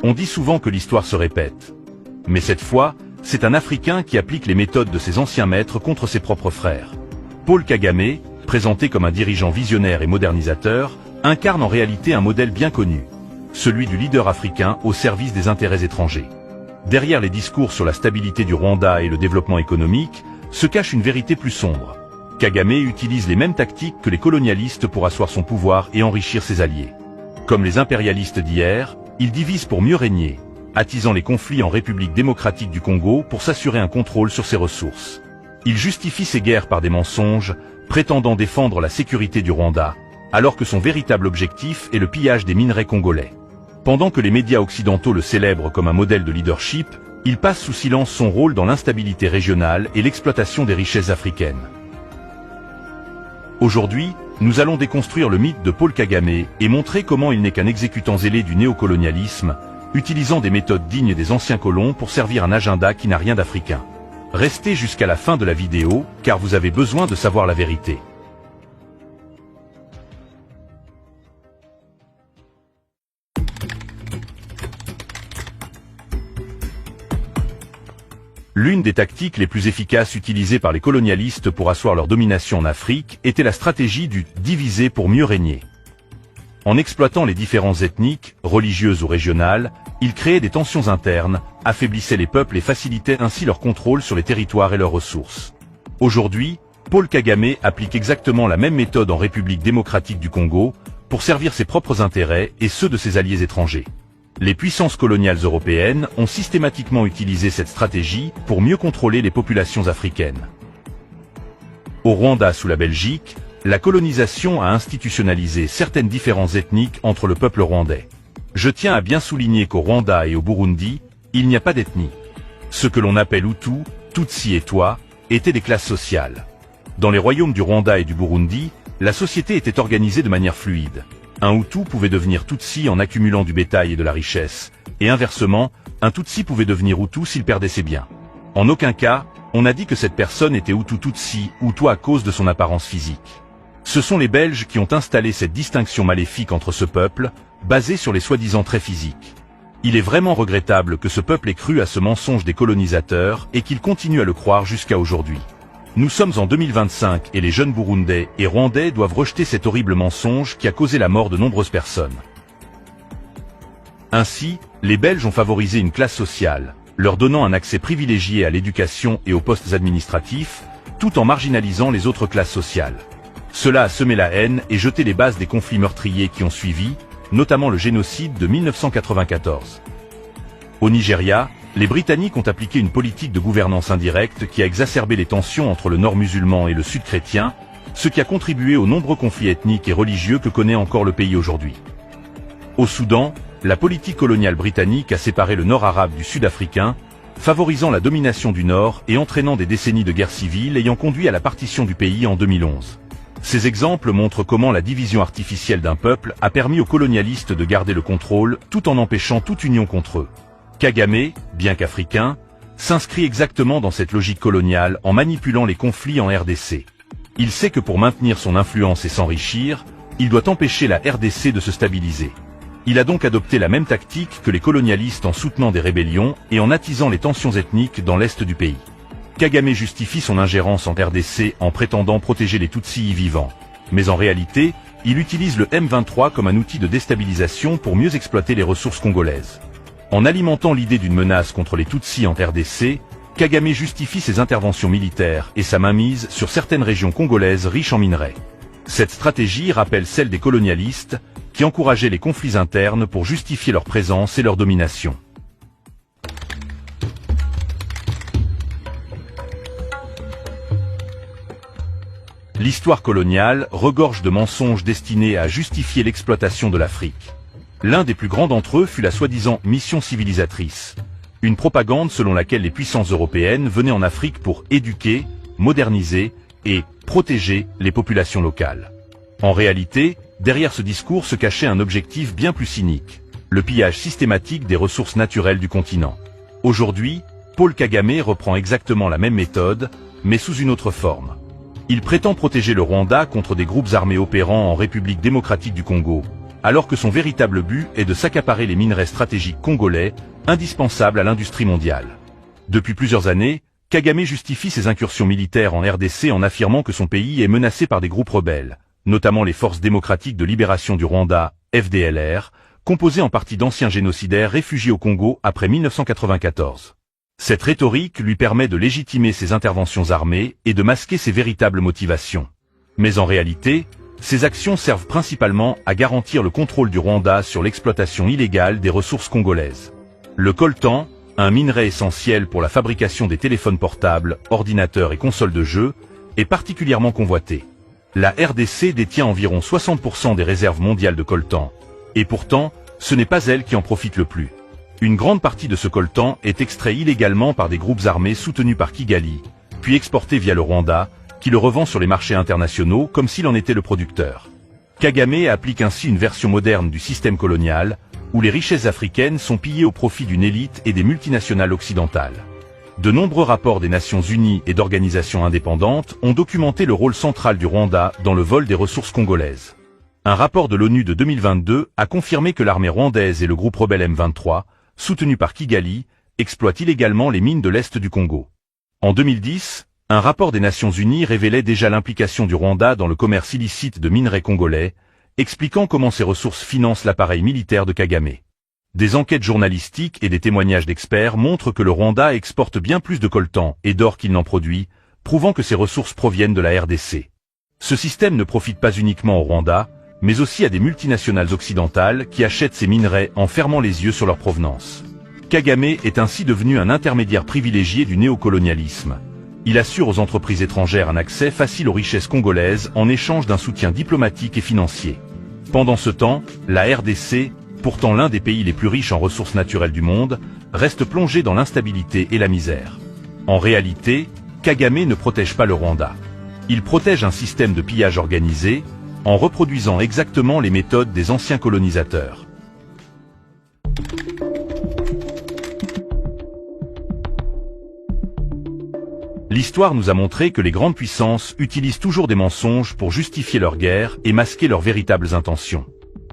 On dit souvent que l'histoire se répète. Mais cette fois, c'est un Africain qui applique les méthodes de ses anciens maîtres contre ses propres frères. Paul Kagame, présenté comme un dirigeant visionnaire et modernisateur, incarne en réalité un modèle bien connu, celui du leader africain au service des intérêts étrangers. Derrière les discours sur la stabilité du Rwanda et le développement économique, se cache une vérité plus sombre. Kagame utilise les mêmes tactiques que les colonialistes pour asseoir son pouvoir et enrichir ses alliés. Comme les impérialistes d'hier, il divise pour mieux régner, attisant les conflits en République démocratique du Congo pour s'assurer un contrôle sur ses ressources. Il justifie ses guerres par des mensonges, prétendant défendre la sécurité du Rwanda, alors que son véritable objectif est le pillage des minerais congolais. Pendant que les médias occidentaux le célèbrent comme un modèle de leadership, il passe sous silence son rôle dans l'instabilité régionale et l'exploitation des richesses africaines. Aujourd'hui, nous allons déconstruire le mythe de Paul Kagame et montrer comment il n'est qu'un exécutant zélé du néocolonialisme, utilisant des méthodes dignes des anciens colons pour servir un agenda qui n'a rien d'africain. Restez jusqu'à la fin de la vidéo, car vous avez besoin de savoir la vérité. L'une des tactiques les plus efficaces utilisées par les colonialistes pour asseoir leur domination en Afrique était la stratégie du « diviser pour mieux régner ». En exploitant les différences ethniques, religieuses ou régionales, ils créaient des tensions internes, affaiblissaient les peuples et facilitaient ainsi leur contrôle sur les territoires et leurs ressources. Aujourd'hui, Paul Kagame applique exactement la même méthode en République démocratique du Congo, pour servir ses propres intérêts et ceux de ses alliés étrangers. Les puissances coloniales européennes ont systématiquement utilisé cette stratégie pour mieux contrôler les populations africaines. Au Rwanda sous la Belgique, la colonisation a institutionnalisé certaines différences ethniques entre le peuple rwandais. Je tiens à bien souligner qu'au Rwanda et au Burundi, il n'y a pas d'ethnie. Ce que l'on appelle Hutu, Tutsi et Twa, étaient des classes sociales. Dans les royaumes du Rwanda et du Burundi, la société était organisée de manière fluide. Un Hutu pouvait devenir Tutsi en accumulant du bétail et de la richesse, et inversement, un Tutsi pouvait devenir Hutu s'il perdait ses biens. En aucun cas, on n'a dit que cette personne était Hutu Tutsi ou Twa à cause de son apparence physique. Ce sont les Belges qui ont installé cette distinction maléfique entre ce peuple, basée sur les soi-disant traits physiques. Il est vraiment regrettable que ce peuple ait cru à ce mensonge des colonisateurs et qu'il continue à le croire jusqu'à aujourd'hui. Nous sommes en 2025 et les jeunes Burundais et Rwandais doivent rejeter cet horrible mensonge qui a causé la mort de nombreuses personnes. Ainsi, les Belges ont favorisé une classe sociale, leur donnant un accès privilégié à l'éducation et aux postes administratifs, tout en marginalisant les autres classes sociales. Cela a semé la haine et jeté les bases des conflits meurtriers qui ont suivi, notamment le génocide de 1994. Au Nigeria, les Britanniques ont appliqué une politique de gouvernance indirecte qui a exacerbé les tensions entre le nord musulman et le sud chrétien, ce qui a contribué aux nombreux conflits ethniques et religieux que connaît encore le pays aujourd'hui. Au Soudan, la politique coloniale britannique a séparé le nord arabe du sud africain, favorisant la domination du nord et entraînant des décennies de guerre civile ayant conduit à la partition du pays en 2011. Ces exemples montrent comment la division artificielle d'un peuple a permis aux colonialistes de garder le contrôle tout en empêchant toute union contre eux. Kagame, bien qu'africain, s'inscrit exactement dans cette logique coloniale en manipulant les conflits en RDC. Il sait que pour maintenir son influence et s'enrichir, il doit empêcher la RDC de se stabiliser. Il a donc adopté la même tactique que les colonialistes en soutenant des rébellions et en attisant les tensions ethniques dans l'est du pays. Kagame justifie son ingérence en RDC en prétendant protéger les Tutsis y vivants. Mais en réalité, il utilise le M23 comme un outil de déstabilisation pour mieux exploiter les ressources congolaises. En alimentant l'idée d'une menace contre les Tutsis en RDC, Kagame justifie ses interventions militaires et sa mainmise sur certaines régions congolaises riches en minerais. Cette stratégie rappelle celle des colonialistes, qui encourageaient les conflits internes pour justifier leur présence et leur domination. L'histoire coloniale regorge de mensonges destinés à justifier l'exploitation de l'Afrique. L'un des plus grands d'entre eux fut la soi-disant mission civilisatrice, une propagande selon laquelle les puissances européennes venaient en Afrique pour éduquer, moderniser et protéger les populations locales. En réalité, derrière ce discours se cachait un objectif bien plus cynique, le pillage systématique des ressources naturelles du continent. Aujourd'hui, Paul Kagame reprend exactement la même méthode, mais sous une autre forme. Il prétend protéger le Rwanda contre des groupes armés opérant en République démocratique du Congo, alors que son véritable but est de s'accaparer les minerais stratégiques congolais, indispensables à l'industrie mondiale. Depuis plusieurs années, Kagame justifie ses incursions militaires en RDC en affirmant que son pays est menacé par des groupes rebelles, notamment les Forces démocratiques de libération du Rwanda, FDLR, composées en partie d'anciens génocidaires réfugiés au Congo après 1994. Cette rhétorique lui permet de légitimer ses interventions armées et de masquer ses véritables motivations. Mais en réalité, ces actions servent principalement à garantir le contrôle du Rwanda sur l'exploitation illégale des ressources congolaises. Le coltan, un minerai essentiel pour la fabrication des téléphones portables, ordinateurs et consoles de jeux, est particulièrement convoité. La RDC détient environ 60% des réserves mondiales de coltan, et pourtant, ce n'est pas elle qui en profite le plus. Une grande partie de ce coltan est extrait illégalement par des groupes armés soutenus par Kigali, puis exporté via le Rwanda, qui le revend sur les marchés internationaux comme s'il en était le producteur. Kagame applique ainsi une version moderne du système colonial, où les richesses africaines sont pillées au profit d'une élite et des multinationales occidentales. De nombreux rapports des Nations Unies et d'organisations indépendantes ont documenté le rôle central du Rwanda dans le vol des ressources congolaises. Un rapport de l'ONU de 2022 a confirmé que l'armée rwandaise et le groupe rebelle M23, soutenu par Kigali, exploitent illégalement les mines de l'Est du Congo. En 2010, un rapport des Nations Unies révélait déjà l'implication du Rwanda dans le commerce illicite de minerais congolais, expliquant comment ces ressources financent l'appareil militaire de Kagame. Des enquêtes journalistiques et des témoignages d'experts montrent que le Rwanda exporte bien plus de coltan et d'or qu'il n'en produit, prouvant que ces ressources proviennent de la RDC. Ce système ne profite pas uniquement au Rwanda, mais aussi à des multinationales occidentales qui achètent ces minerais en fermant les yeux sur leur provenance. Kagame est ainsi devenu un intermédiaire privilégié du néocolonialisme. Il assure aux entreprises étrangères un accès facile aux richesses congolaises en échange d'un soutien diplomatique et financier. Pendant ce temps, la RDC, pourtant l'un des pays les plus riches en ressources naturelles du monde, reste plongée dans l'instabilité et la misère. En réalité, Kagame ne protège pas le Rwanda. Il protège un système de pillage organisé, en reproduisant exactement les méthodes des anciens colonisateurs. L'histoire nous a montré que les grandes puissances utilisent toujours des mensonges pour justifier leur guerre et masquer leurs véritables intentions.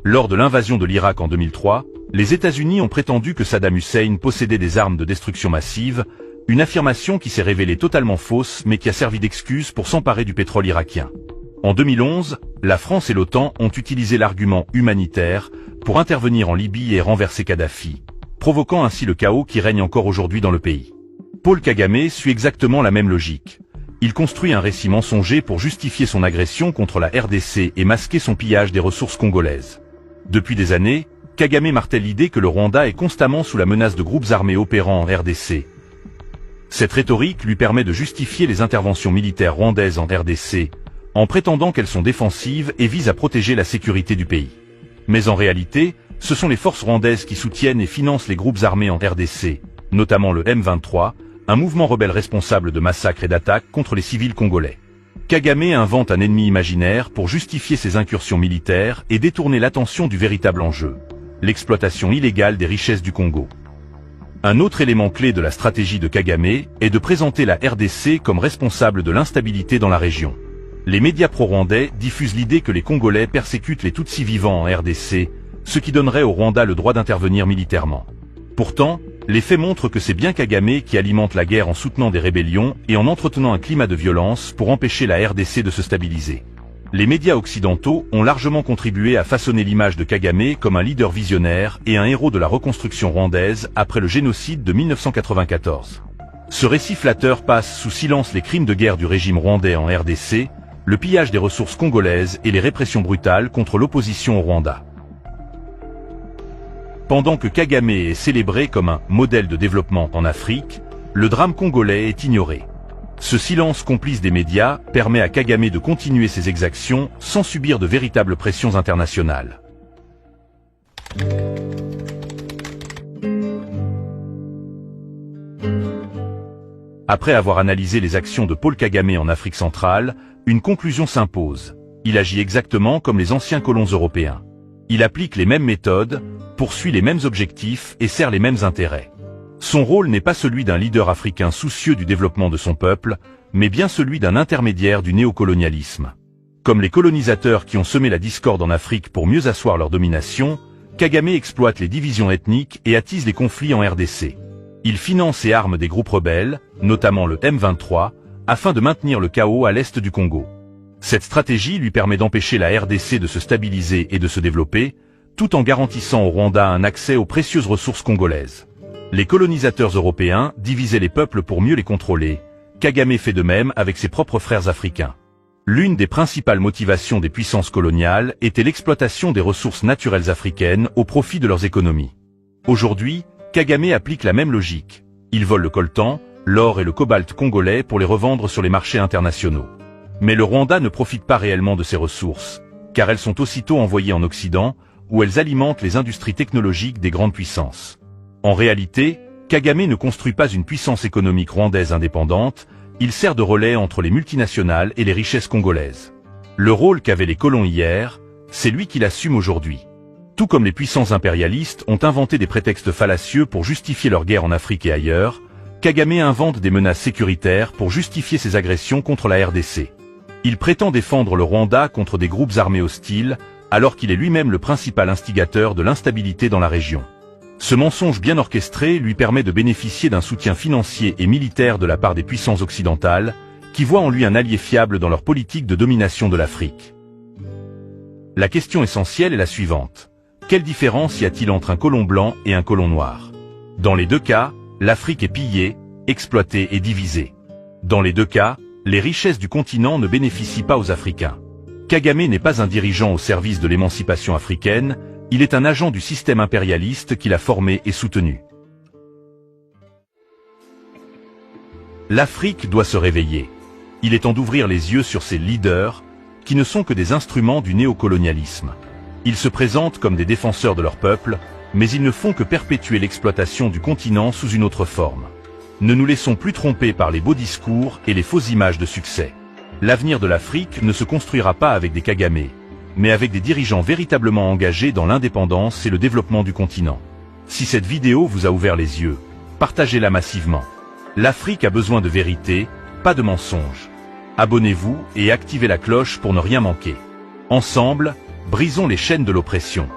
Lors de l'invasion de l'Irak en 2003, les États-Unis ont prétendu que Saddam Hussein possédait des armes de destruction massive, une affirmation qui s'est révélée totalement fausse mais qui a servi d'excuse pour s'emparer du pétrole irakien. En 2011, la France et l'OTAN ont utilisé l'argument humanitaire pour intervenir en Libye et renverser Kadhafi, provoquant ainsi le chaos qui règne encore aujourd'hui dans le pays. Paul Kagame suit exactement la même logique. Il construit un récit mensonger pour justifier son agression contre la RDC et masquer son pillage des ressources congolaises. Depuis des années, Kagame martèle l'idée que le Rwanda est constamment sous la menace de groupes armés opérant en RDC. Cette rhétorique lui permet de justifier les interventions militaires rwandaises en RDC, en prétendant qu'elles sont défensives et visent à protéger la sécurité du pays. Mais en réalité, ce sont les forces rwandaises qui soutiennent et financent les groupes armés en RDC, notamment le M23, un mouvement rebelle responsable de massacres et d'attaques contre les civils congolais. Kagame invente un ennemi imaginaire pour justifier ses incursions militaires et détourner l'attention du véritable enjeu, l'exploitation illégale des richesses du Congo. Un autre élément clé de la stratégie de Kagame est de présenter la RDC comme responsable de l'instabilité dans la région. Les médias pro-rwandais diffusent l'idée que les Congolais persécutent les Tutsis vivants en RDC, ce qui donnerait au Rwanda le droit d'intervenir militairement. Pourtant, les faits montrent que c'est bien Kagame qui alimente la guerre en soutenant des rébellions et en entretenant un climat de violence pour empêcher la RDC de se stabiliser. Les médias occidentaux ont largement contribué à façonner l'image de Kagame comme un leader visionnaire et un héros de la reconstruction rwandaise après le génocide de 1994. Ce récit flatteur passe sous silence les crimes de guerre du régime rwandais en RDC, le pillage des ressources congolaises et les répressions brutales contre l'opposition au Rwanda. Pendant que Kagame est célébré comme un modèle de développement en Afrique, le drame congolais est ignoré. Ce silence complice des médias permet à Kagame de continuer ses exactions sans subir de véritables pressions internationales. Après avoir analysé les actions de Paul Kagame en Afrique centrale, une conclusion s'impose. Il agit exactement comme les anciens colons européens. Il applique les mêmes méthodes, poursuit les mêmes objectifs et sert les mêmes intérêts. Son rôle n'est pas celui d'un leader africain soucieux du développement de son peuple, mais bien celui d'un intermédiaire du néocolonialisme. Comme les colonisateurs qui ont semé la discorde en Afrique pour mieux asseoir leur domination, Kagame exploite les divisions ethniques et attise les conflits en RDC. Il finance et arme des groupes rebelles, notamment le M23, afin de maintenir le chaos à l'est du Congo. Cette stratégie lui permet d'empêcher la RDC de se stabiliser et de se développer, tout en garantissant au Rwanda un accès aux précieuses ressources congolaises. Les colonisateurs européens divisaient les peuples pour mieux les contrôler. Kagame fait de même avec ses propres frères africains. L'une des principales motivations des puissances coloniales était l'exploitation des ressources naturelles africaines au profit de leurs économies. Aujourd'hui, Kagame applique la même logique. Il vole le coltan, l'or et le cobalt congolais pour les revendre sur les marchés internationaux. Mais le Rwanda ne profite pas réellement de ces ressources, car elles sont aussitôt envoyées en Occident, où elles alimentent les industries technologiques des grandes puissances. En réalité, Kagame ne construit pas une puissance économique rwandaise indépendante, il sert de relais entre les multinationales et les richesses congolaises. Le rôle qu'avaient les colons hier, c'est lui qui l'assume aujourd'hui. Tout comme les puissances impérialistes ont inventé des prétextes fallacieux pour justifier leur guerre en Afrique et ailleurs, Kagame invente des menaces sécuritaires pour justifier ses agressions contre la RDC. Il prétend défendre le Rwanda contre des groupes armés hostiles, alors qu'il est lui-même le principal instigateur de l'instabilité dans la région. Ce mensonge bien orchestré lui permet de bénéficier d'un soutien financier et militaire de la part des puissances occidentales, qui voient en lui un allié fiable dans leur politique de domination de l'Afrique. La question essentielle est la suivante. Quelle différence y a-t-il entre un colon blanc et un colon noir? Dans les deux cas, l'Afrique est pillée, exploitée et divisée. Dans les deux cas, les richesses du continent ne bénéficient pas aux Africains. Kagame n'est pas un dirigeant au service de l'émancipation africaine, il est un agent du système impérialiste qu'il a formé et soutenu. L'Afrique doit se réveiller. Il est temps d'ouvrir les yeux sur ses leaders, qui ne sont que des instruments du néocolonialisme. Ils se présentent comme des défenseurs de leur peuple, mais ils ne font que perpétuer l'exploitation du continent sous une autre forme. Ne nous laissons plus tromper par les beaux discours et les fausses images de succès. L'avenir de l'Afrique ne se construira pas avec des Kagame, mais avec des dirigeants véritablement engagés dans l'indépendance et le développement du continent. Si cette vidéo vous a ouvert les yeux, partagez-la massivement. L'Afrique a besoin de vérité, pas de mensonges. Abonnez-vous et activez la cloche pour ne rien manquer. Ensemble, brisons les chaînes de l'oppression.